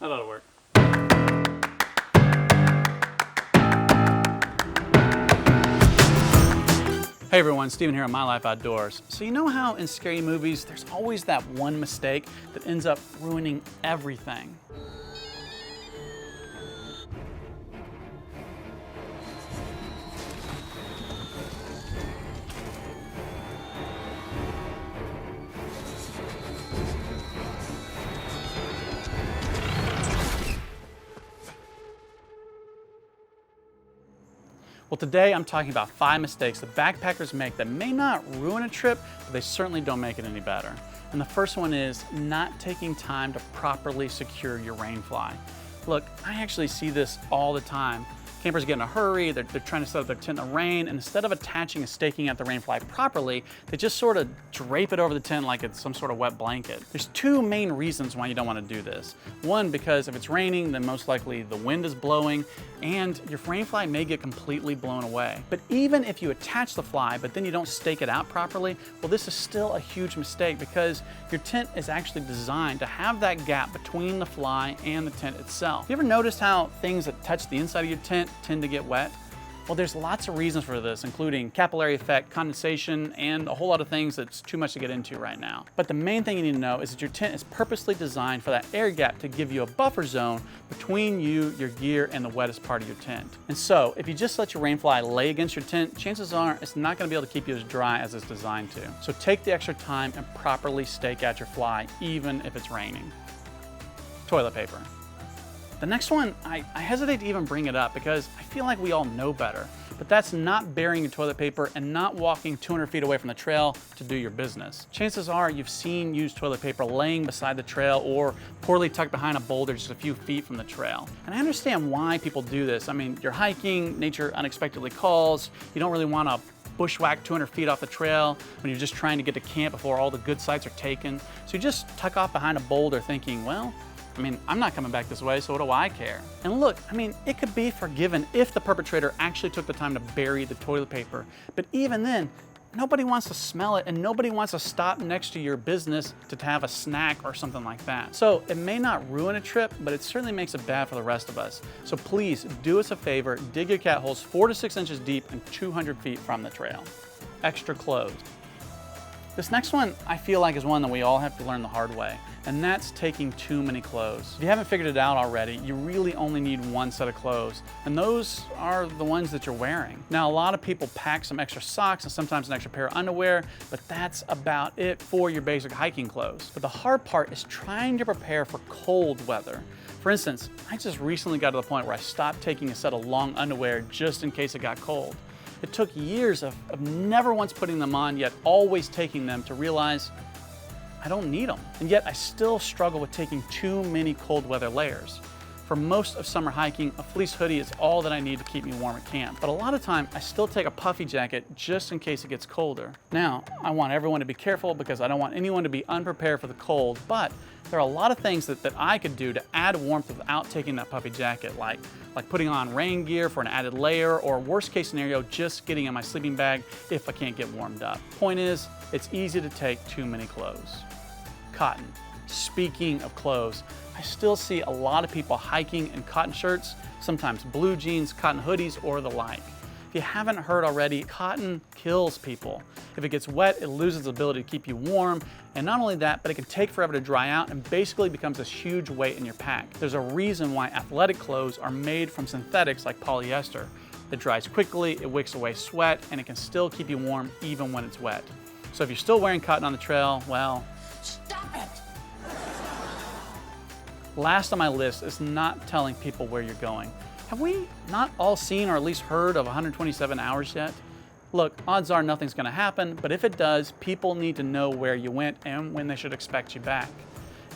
That ought to work. Hey everyone, Steven here on My Life Outdoors. So you know how in scary movies, there's always that one mistake that ends up ruining everything? Well, today I'm talking about 5 mistakes that backpackers make that may not ruin a trip, but they certainly don't make it any better. And the first one is not taking time to properly secure your rain fly. Look, I actually see this all the time. Campers get in a hurry, they're trying to set up their tent in the rain, and instead of attaching and staking out the rain fly properly, they just sort of drape it over the tent like it's some sort of wet blanket. There's 2 main reasons why you don't want to do this. One, because if it's raining, then most likely the wind is blowing, and your rain fly may get completely blown away. But even if you attach the fly, but then you don't stake it out properly, well, this is still a huge mistake because your tent is actually designed to have that gap between the fly and the tent itself. You ever noticed how things that touch the inside of your tent tend to get wet? Well, there's lots of reasons for this, including capillary effect, condensation, and a whole lot of things that's too much to get into right now. But the main thing you need to know is that your tent is purposely designed for that air gap to give you a buffer zone between you, your gear, and the wettest part of your tent. And so, if you just let your rain fly lay against your tent, chances are it's not going to be able to keep you as dry as it's designed to. So take the extra time and properly stake out your fly, even if it's raining. Toilet paper. The next one, I hesitate to even bring it up because I feel like we all know better, but that's not burying your toilet paper and not walking 200 feet away from the trail to do your business. Chances are you've seen used toilet paper laying beside the trail or poorly tucked behind a boulder just a few feet from the trail. And I understand why people do this. I mean, you're hiking, nature unexpectedly calls, you don't really want to bushwhack 200 feet off the trail when you're just trying to get to camp before all the good sites are taken. So you just tuck off behind a boulder thinking, well, I mean, I'm not coming back this way, so what do I care? And look, I mean, it could be forgiven if the perpetrator actually took the time to bury the toilet paper. But even then, nobody wants to smell it and nobody wants to stop next to your business to have a snack or something like that. So it may not ruin a trip, but it certainly makes it bad for the rest of us. So please do us a favor, dig your cat holes 4 to 6 inches deep and 200 feet from the trail. Extra clothes. This next one, I feel like, is one that we all have to learn the hard way, and that's taking too many clothes. If you haven't figured it out already, you really only need 1 set of clothes, and those are the ones that you're wearing. Now, a lot of people pack some extra socks and sometimes an extra pair of underwear, but that's about it for your basic hiking clothes. But the hard part is trying to prepare for cold weather. For instance, I just recently got to the point where I stopped taking a set of long underwear just in case it got cold. It took years of never once putting them on, yet always taking them to realize I don't need them. And yet I still struggle with taking too many cold weather layers. For most of summer hiking, a fleece hoodie is all that I need to keep me warm at camp. But a lot of time, I still take a puffy jacket just in case it gets colder. Now, I want everyone to be careful because I don't want anyone to be unprepared for the cold, but there are a lot of things that I could do to add warmth without taking that puffy jacket, like putting on rain gear for an added layer, or worst case scenario, just getting in my sleeping bag if I can't get warmed up. Point is, it's easy to take too many clothes. Cotton. Speaking of clothes, I still see a lot of people hiking in cotton shirts, sometimes blue jeans, cotton hoodies, or the like. If you haven't heard already, cotton kills people. If it gets wet, it loses its ability to keep you warm, and not only that, but it can take forever to dry out and basically becomes this huge weight in your pack. There's a reason why athletic clothes are made from synthetics like polyester. It dries quickly, it wicks away sweat, and it can still keep you warm even when it's wet. So if you're still wearing cotton on the trail, well, stop it! Last on my list is not telling people where you're going. Have we not all seen or at least heard of 127 hours yet? Look, odds are nothing's gonna happen, but if it does, people need to know where you went and when they should expect you back.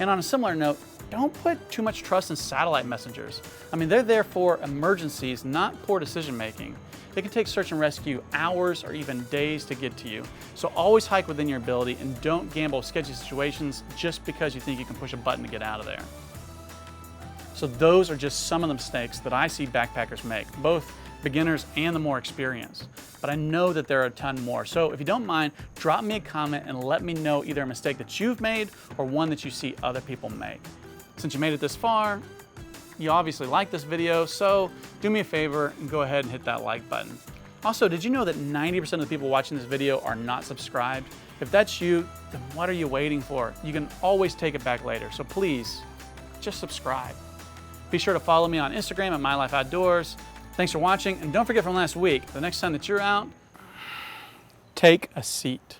And on a similar note, don't put too much trust in satellite messengers. I mean, they're there for emergencies, not poor decision making. It can take search and rescue hours or even days to get to you. So always hike within your ability and don't gamble with sketchy situations just because you think you can push a button to get out of there. So those are just some of the mistakes that I see backpackers make, both beginners and the more experienced. But I know that there are a ton more. So if you don't mind, drop me a comment and let me know either a mistake that you've made or one that you see other people make. Since you made it this far, you obviously like this video, so do me a favor and go ahead and hit that like button. Also, did you know that 90% of the people watching this video are not subscribed? If that's you, then what are you waiting for? You can always take it back later, so please, just subscribe. Be sure to follow me on Instagram at MyLifeOutdoors. Thanks for watching, and don't forget from last week, the next time that you're out, take a seat.